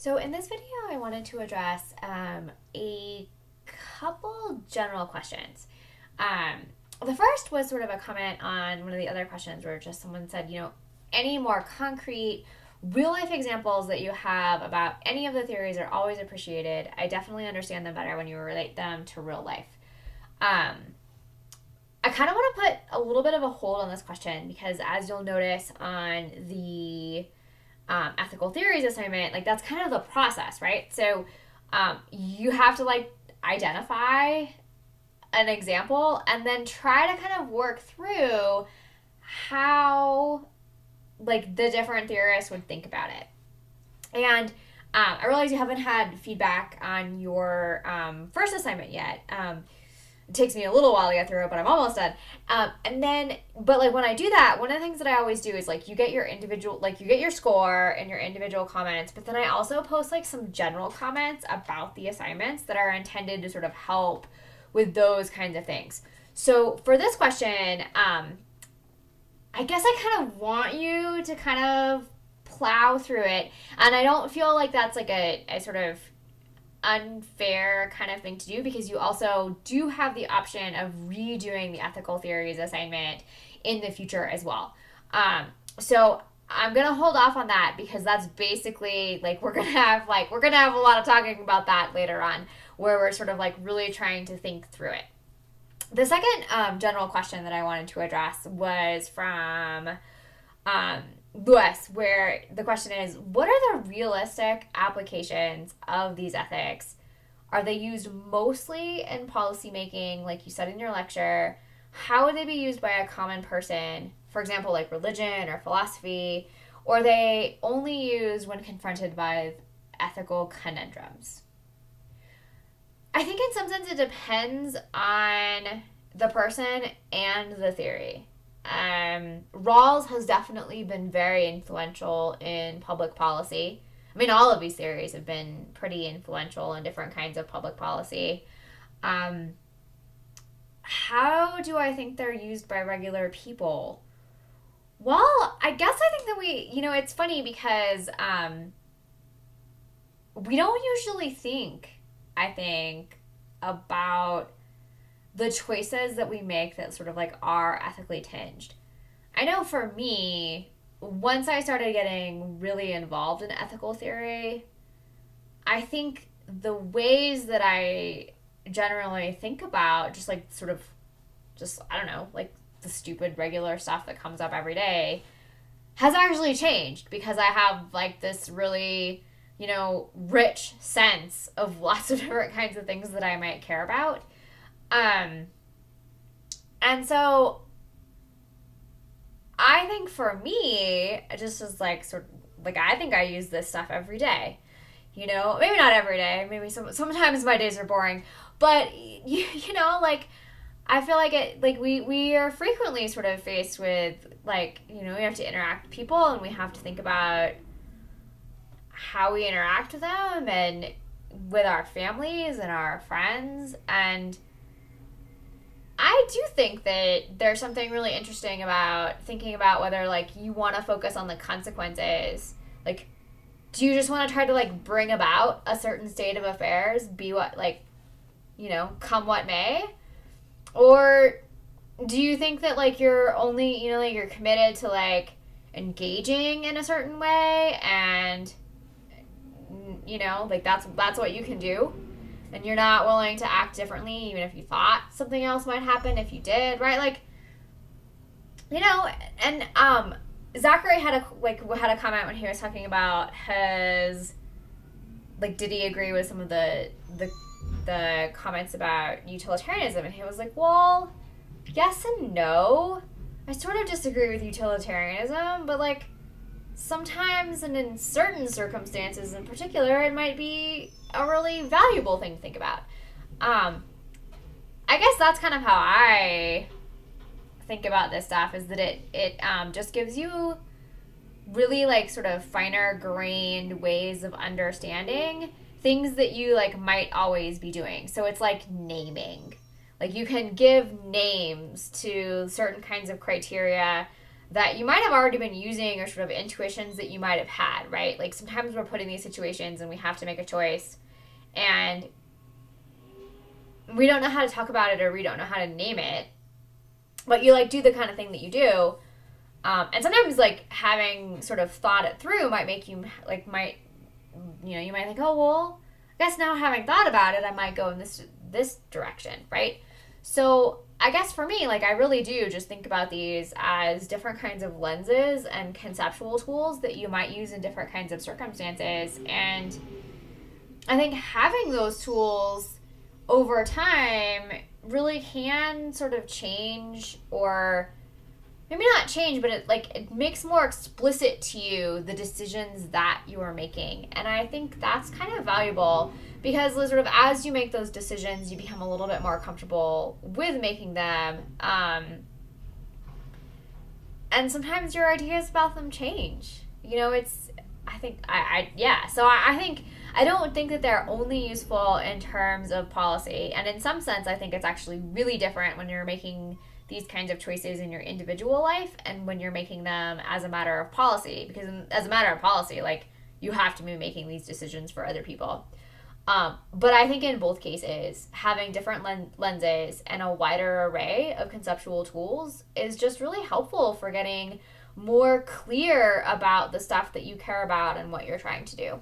So in this video, I wanted to address a couple general questions. Um, the first was sort of a comment on one of the other questions where just someone said, any more concrete real life examples that you have about any of the theories are always appreciated. I definitely understand them better when you relate them to real life. Um, I kind of want to put a little bit of a hold on this question because, as you'll notice on the ethical theories assignment, like that's kind of the process, right? So you have to identify an example and then try to kind of work through how the different theorists would think about it. And I realize you haven't had feedback on your first assignment yet. It takes me a little while to get through it, but I'm almost done. But when I do that, one of the things that I always do is you get your individual, you get your score and your individual comments, but then I also post some general comments about the assignments that are intended to sort of help with those kinds of things. So for this question, I guess I kind of want you to kind of plow through it, and I don't feel like that's a sort of unfair kind of thing to do because you also do have the option of redoing the ethical theories assignment in the future as well. So I'm gonna hold off on that because that's basically we're gonna have a lot of talking about that later on, where we're sort of really trying to think through it. The second general question that I wanted to address was from Lewis, where the question is, what are the realistic applications of these ethics? Are they used mostly in policymaking, like you said in your lecture? How would they be used by a common person, for example, like religion or philosophy? Or are they only used when confronted by ethical conundrums? I think in some sense it depends on the person and the theory. Rawls has definitely been very influential in public policy. I mean, all of these theories have been pretty influential in different kinds of public policy. How do I think they're used by regular people? Well, I guess I think that it's funny because we don't usually think, I think, about the choices that we make that sort of are ethically tinged. I know for me, once I started getting really involved in ethical theory, I think the ways that I generally think about just I don't know, the stupid regular stuff that comes up every day has actually changed because I have this really, rich sense of lots of different kinds of things that I might care about. And so I think for me, it just is I think I use this stuff every day. Maybe not every day. Maybe sometimes my days are boring, but I feel we are frequently sort of faced with we have to interact with people and we have to think about how we interact with them and with our families and our friends. And I do think that there's something really interesting about thinking about whether you want to focus on the consequences. Do you just want to try to bring about a certain state of affairs, be what come what may? Or do you think that you're only you're committed to engaging in a certain way and that's what you can do? And you're not willing to act differently even if you thought something else might happen if you did, right? And Zachary had a comment when he was talking about his did he agree with some of the comments about utilitarianism, and he was well, yes and no. I sort of disagree with utilitarianism, but sometimes and in certain circumstances in particular, it might be a really valuable thing to think about. I guess that's kind of how I think about this stuff, is that it just gives you really sort of finer grained ways of understanding things that you might always be doing. So it's naming. You can give names to certain kinds of criteria that you might have already been using, or sort of intuitions that you might have had, right? Like sometimes we're put in these situations and we have to make a choice and we don't know how to talk about it, or we don't know how to name it, but you like do the kind of thing that you do. And sometimes like having sort of thought it through might make you like, you might think, oh, well, I guess now having thought about it, I might go in this direction, right? So I guess for me, like I really do just think about these as different kinds of lenses and conceptual tools that you might use in different kinds of circumstances. And I think having those tools over time really can sort of change, or maybe not change, but it makes more explicit to you the decisions that you are making. And I think that's kind of valuable, because sort of as you make those decisions, you become a little bit more comfortable with making them. And sometimes your ideas about them change. I think I don't think that they're only useful in terms of policy. And in some sense, I think it's actually really different when you're making these kinds of choices in your individual life and when you're making them as a matter of policy. Because as a matter of policy, like, you have to be making these decisions for other people. But I think in both cases, having different lenses and a wider array of conceptual tools is just really helpful for getting more clear about the stuff that you care about and what you're trying to do.